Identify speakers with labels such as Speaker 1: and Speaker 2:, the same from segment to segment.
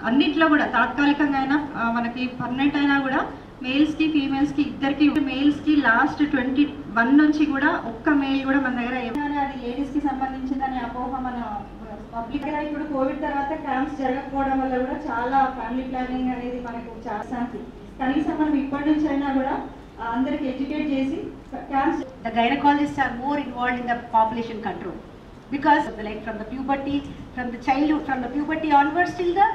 Speaker 1: అన్నిట్లో కూడా తాత్కాలికంగా అయినా మనకి పర్మనెంట్ అయినా కూడా మేల్స్ కి ఫీమేల్స్ కి ఇద్దరికి మేల్స్ కి లాస్ట్ 21 నుంచి కూడా ఒక్క మేల్ కూడా మన దగ్గర అది లేడీస్ కి సంబంధించిందని అపోహ మన పబ్లిక్ గా ఇప్పుడు కోవిడ్ తర్వాత క్యాంప్స్ జరగకపోవడం వల్ల కూడా చాలా ఫ్యామిలీ ప్లానింగ్ అనేది మనకు చాలా కనీసం మనం ఇప్పటి నుంచి అయినా కూడా అందరికి ఎడ్యుకేట్ చేసి camps
Speaker 2: the gynecologists are more involved in the population control because of the, like from the puberty, from the childhood, from the puberty onwards till the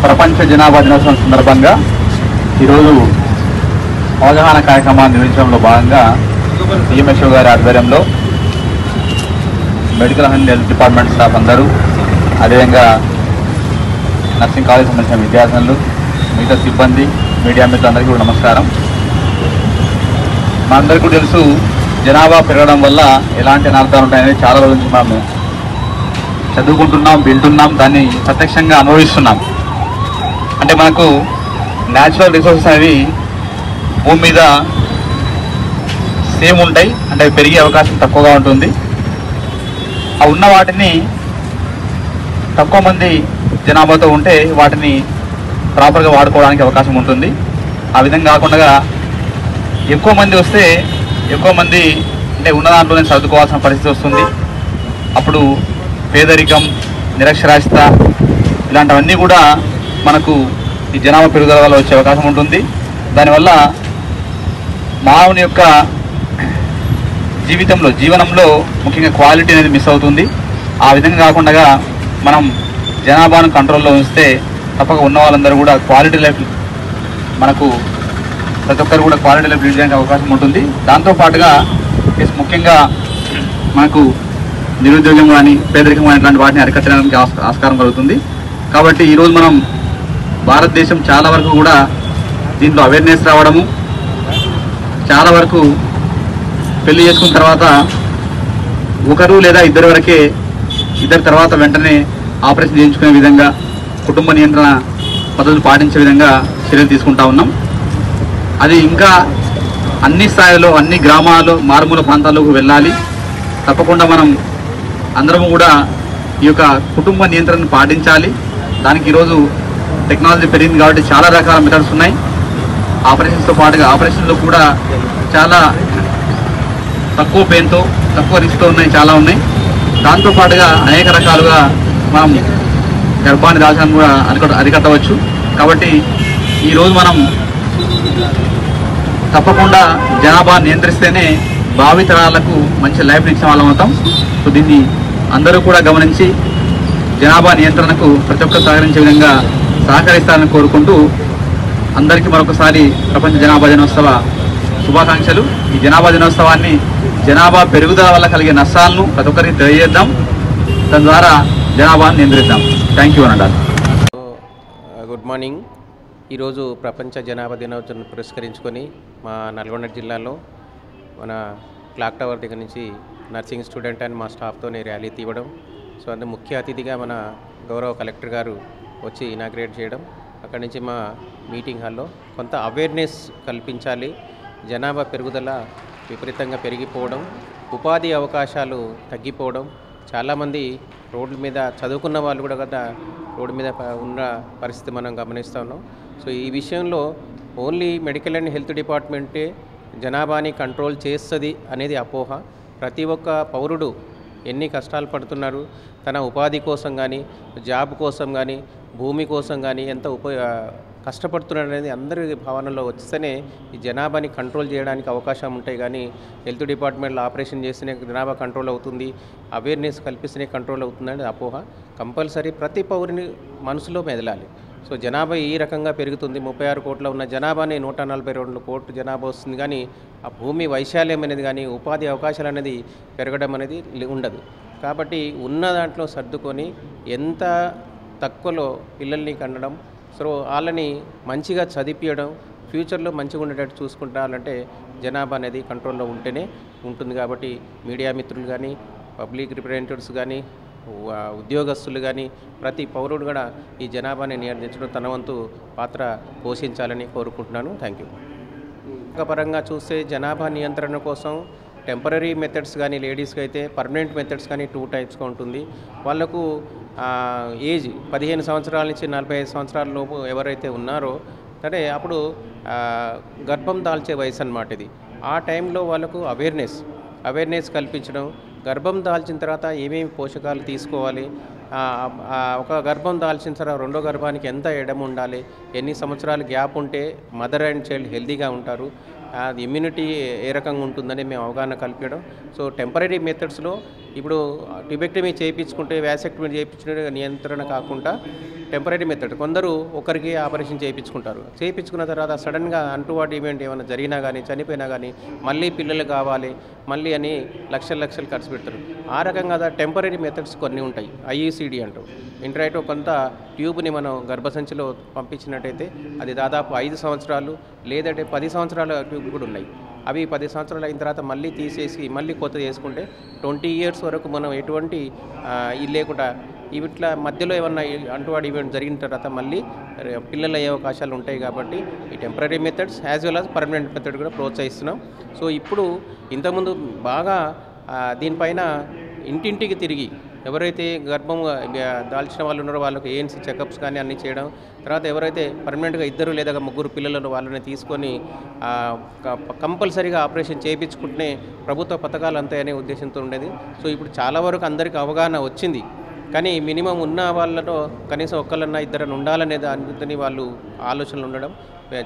Speaker 3: ప్రపంచ జనాభా దినోత్సవం సందర్భంగా ఈరోజు అవగాహన కార్యక్రమాన్ని నిర్వహించడంలో భాగంగా డిఎంహెచ్ఓ గారి ఆధ్వర్యంలో medical and health department staff అందరూ, అదేవిధంగా నర్సింగ్ కాలేజ్ సంబంధించిన విద్యార్థులు, మిగతా సిబ్బంది, మీడియా మిత్రులందరికీ కూడా నమస్కారం. మనందరికీ కూడా తెలుసు, జనాభా పెరగడం వల్ల ఎలాంటి అనార్థాలు ఉంటాయనేది చాలా రోజుల నుంచి మనము చదువుకుంటున్నాం, వింటున్నాం, దాన్ని ప్రత్యక్షంగా అనుభవిస్తున్నాం. అంటే మనకు న్యాచురల్ రిసోర్సెస్ అనేవి భూమి మీద సేమ్ ఉంటాయి, అంటే పెరిగే అవకాశం తక్కువగా ఉంటుంది. ఆ ఉన్న వాటిని తక్కువ మంది జనాభాతో ఉంటే వాటిని ప్రాపర్గా వాడుకోవడానికి అవకాశం ఉంటుంది. ఆ విధంగా కాకుండా ఎక్కువ మంది వస్తే ఎక్కువ మంది అంటే ఉన్న దాంట్లోనే చదువుకోవాల్సిన పరిస్థితి వస్తుంది. అప్పుడు పేదరికం, నిరక్షరాస్యత ఇలాంటివన్నీ కూడా మనకు ఈ జనాభా పెరుగుదల వల్ల వచ్చే అవకాశం ఉంటుంది. దానివల్ల మానవుని యొక్క జీవనంలో ముఖ్యంగా క్వాలిటీ అనేది మిస్ అవుతుంది. ఆ విధంగా కాకుండా మనం జనాభాను కంట్రోల్లో ఉంచితే తప్పక ఉన్న వాళ్ళందరూ కూడా క్వాలిటీ లైఫ్, మనకు ప్రతి ఒక్కరు కూడా క్వాలిటీ లైఫ్ లీడ్ చేయడానికి అవకాశం ఉంటుంది. దాంతోపాటుగా ముఖ్యంగా మనకు నిరుద్యోగం కానీ పేదరికం కానీ ఇట్లాంటి వాటిని అరికట్టడానికి ఆస్కారం కలుగుతుంది. కాబట్టి ఈరోజు మనం భారతదేశం చాలా వరకు కూడా దీంట్లో అవేర్నెస్ రావడము, చాలా వరకు పెళ్లి చేసుకున్న తర్వాత ఒకరు లేదా ఇద్దరు వరకే, ఇద్దరు తర్వాత వెంటనే ఆపరేషన్ చేయించుకునే విధంగా, కుటుంబ నియంత్రణ పద్ధతులు పాటించే విధంగా చర్యలు తీసుకుంటా ఉన్నాం. అది ఇంకా అన్ని స్థాయిలో, అన్ని గ్రామాల్లో, మారుమూల ప్రాంతాల్లోకి వెళ్ళాలి. తప్పకుండా మనం అందరము కూడా ఈ యొక్క కుటుంబ నియంత్రణను పాటించాలి. దానికి ఈరోజు టెక్నాలజీ పెరిగింది కాబట్టి చాలా రకాల మెథడ్స్ ఉన్నాయి. ఆపరేషన్స్తో పాటుగా ఆపరేషన్లో కూడా చాలా తక్కువ పెయిన్తో, తక్కువ రిస్క్తో ఉన్నాయి, చాలా ఉన్నాయి. దాంతోపాటుగా అనేక రకాలుగా మనం గర్భాన్ని దాల్చడానికి కూడా అరికట్టవచ్చు. కాబట్టి ఈరోజు మనం తప్పకుండా జనాభా నియంత్రిస్తేనే భావితరాలకు మంచి లైఫ్ని ఇచ్చిన వాళ్ళం అవుతాం. సో దీన్ని అందరూ కూడా గమనించి జనాభా నియంత్రణకు ప్రతి ఒక్కరు సహకరించే విధంగా సహకరిస్తారని కోరుకుంటూ అందరికీ మరొకసారి ప్రపంచ జనాభా దినోత్సవ శుభాకాంక్షలు. ఈ జనాభా దినోత్సవాన్ని జనాభా పెరుగుదల వల్ల కలిగే నష్టాలను ప్రతి ఒక్కరికి తెలియజేద్దాం. దాని ద్వారా జనాభాను నియంత్రిద్దాం. థ్యాంక్ యూ అనండి.
Speaker 4: Good morning. ఈరోజు ప్రపంచ జనాభా దినోత్సవం పురస్కరించుకొని మా నల్గొండ జిల్లాలో మన క్లాక్ టవర్ దగ్గర నుంచి నర్సింగ్ స్టూడెంట్ అండ్ మా స్టాఫ్తోనే ర్యాలీ తీయడం, సో అందులో ముఖ్య అతిథిగా మన గౌరవ కలెక్టర్ గారు వచ్చి ఇనాగ్రేట్ చేయడం, అక్కడి నుంచి మా మీటింగ్ హాల్లో కొంత అవేర్నెస్ కల్పించాలి. జనాభా పెరుగుదల విపరీతంగా పెరిగిపోవడం, ఉపాధి అవకాశాలు తగ్గిపోవడం, చాలామంది రోడ్ల మీద చదువుకున్న వాళ్ళు కూడా కదా రోడ్డు మీద ఉన్న పరిస్థితి మనం గమనిస్తూ ఉన్నాం. సో ఈ విషయంలో ఓన్లీ మెడికల్ అండ్ హెల్త్ డిపార్ట్మెంటే జనాభాని కంట్రోల్ చేస్తుంది అనేది అపోహ. ప్రతి ఒక్క పౌరుడు ఎన్ని కష్టాలు పడుతున్నారు, తన ఉపాధి కోసం కానీ, జాబ్ కోసం కానీ, భూమి కోసం కానీ ఎంత కష్టపడుతున్నారు అనేది అందరి భావనలో వస్తేనే ఈ జనాభాని కంట్రోల్ చేయడానికి అవకాశం ఉంటాయి. కానీ హెల్త్ డిపార్ట్మెంట్లో ఆపరేషన్ చేస్తేనే జనాభా కంట్రోల్ అవుతుంది, అవేర్నెస్ కల్పిస్తేనే కంట్రోల్ అవుతుంది అనేది అపోహ. కంపల్సరీ ప్రతి పౌరుని మనసులో మెదలాలి. సో జనాభా ఈ రకంగా పెరుగుతుంది. 36 కోట్ల ఉన్న జనాభాని 142 కోట్ల జనాభా వస్తుంది. కానీ ఆ భూమి వైశాల్యం అనేది కానీ, ఉపాధి అవకాశాలు అనేది పెరగడం అనేది ఉండదు. కాబట్టి ఉన్న దాంట్లో సర్దుకొని ఎంత తక్కువలో పిల్లల్ని కనడం, సో వాళ్ళని మంచిగా చదివించడం, ఫ్యూచర్లో మంచిగా ఉండేటట్టు చూసుకుంటారంటే జనాభా అనేది కంట్రోల్లో ఉంటేనే ఉంటుంది. కాబట్టి మీడియా మిత్రులు కానీ, పబ్లిక్ రిప్రజెంటేటివ్స్ కానీ, ఉద్యోగస్తులు కానీ ప్రతి పౌరుడు కూడా ఈ జనాభాని నియంత్రించడం తన వంతు పాత్ర పోషించాలని కోరుకుంటున్నాను. Thank you. పరంగా చూస్తే జనాభా నియంత్రణ కోసం టెంపరీ మెథడ్స్ కానీ, లేడీస్కి అయితే పర్మనెంట్ మెథడ్స్ కానీ 2 టైప్స్గా ఉంటుంది. వాళ్ళకు ఏజ్ 15 సంవత్సరాల నుంచి 45 సంవత్సరాల లోపు ఎవరైతే ఉన్నారో అంటే అప్పుడు గర్భం దాల్చే వయసు అన్నమాట ఇది. ఆ టైంలో వాళ్ళకు అవేర్నెస్ కల్పించడం, గర్భం దాల్చిన తర్వాత ఏమేమి పోషకాలు తీసుకోవాలి, ఒక గర్భం దాల్చిన తర్వాత రెండో గర్భానికి ఎంత ఎడమ ఉండాలి, ఎన్ని సంవత్సరాలు గ్యాప్ ఉంటే మదర్ అండ్ చైల్డ్ హెల్తీగా ఉంటారు, అది ఇమ్యూనిటీ ఏ రకంగా ఉంటుందని మేము అవగాహన కల్పించడం. సో టెంపరీ మెథడ్స్లో ఇప్పుడు ట్యూబెక్టమీ చేయించుకుంటే, వ్యాసెక్టమీ చేయించుకునే నియంత్రణ కాకుండా టెంపరీ మెథడ్ కొందరు ఒకరికి ఆపరేషన్ చేయించుకున్న తర్వాత సడన్గా అంటువార్డ్ ఈవెంట్ ఏమైనా జరిగినా కానీ, చనిపోయినా కానీ మళ్ళీ పిల్లలు కావాలి మళ్ళీ అని లక్షలు ఖర్చు పెడతారు. ఆ రకంగా టెంపరీ మెథడ్స్ కొన్ని ఉంటాయి. IUCD అంటూ ఇంట్రైటో కొంత ట్యూబ్ని మనం గర్భసంచిలో పంపించినట్టయితే అది దాదాపు 5 సంవత్సరాలు లేదంటే 10 సంవత్సరాల ట్యూబ్ కూడా ఉన్నాయి. అవి 10 సంవత్సరాలు అయిన తర్వాత మళ్ళీ తీసేసి మళ్ళీ కొత్త చేసుకుంటే 20 ఇయర్స్ వరకు మనం ఎటువంటి ఇది లేకుండా ఇట్లా మధ్యలో ఏమన్నా అంటువాడు ఈవెంట్ జరిగిన తర్వాత మళ్ళీ పిల్లలు అయ్యే అవకాశాలు ఉంటాయి. కాబట్టి ఈ temporary methods as well as permanent method కూడా ప్రోత్సహిస్తున్నాం. సో ఇప్పుడు ఇంతకుముందు బాగా దీనిపైన ఇంటింటికి తిరిగి ఎవరైతే గర్భం దాల్చిన వాళ్ళు ఉన్నారో వాళ్ళకి ANC చెకప్స్ కానీ అన్నీ చేయడం, తర్వాత ఎవరైతే పర్మనెంట్గా 2 లేదా 3 పిల్లలను వాళ్ళని తీసుకొని కంపల్సరీగా ఆపరేషన్ చేయించుకుంటే ప్రభుత్వ పథకాలు అంతాయి అనే ఉద్దేశంతో ఉండేది. సో ఇప్పుడు చాలా వరకు అందరికీ అవగాహన వచ్చింది. కానీ మినిమం ఉన్న వాళ్ళలో కనీసం ఒక్కళ్ళన్నా 2 ఉండాలనేది అనుకుని వాళ్ళు ఆలోచనలు ఉండడం,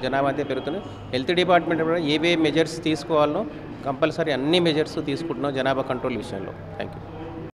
Speaker 4: జనాభా అంతే పెరుగుతుంది. హెల్త్ డిపార్ట్మెంట్ కూడా ఏవే మెజర్స్ తీసుకోవాలనో కంపల్సరీ అన్ని మెజర్స్ తీసుకుంటున్నాం జనాభా కంట్రోల్ విషయంలో. Thank you.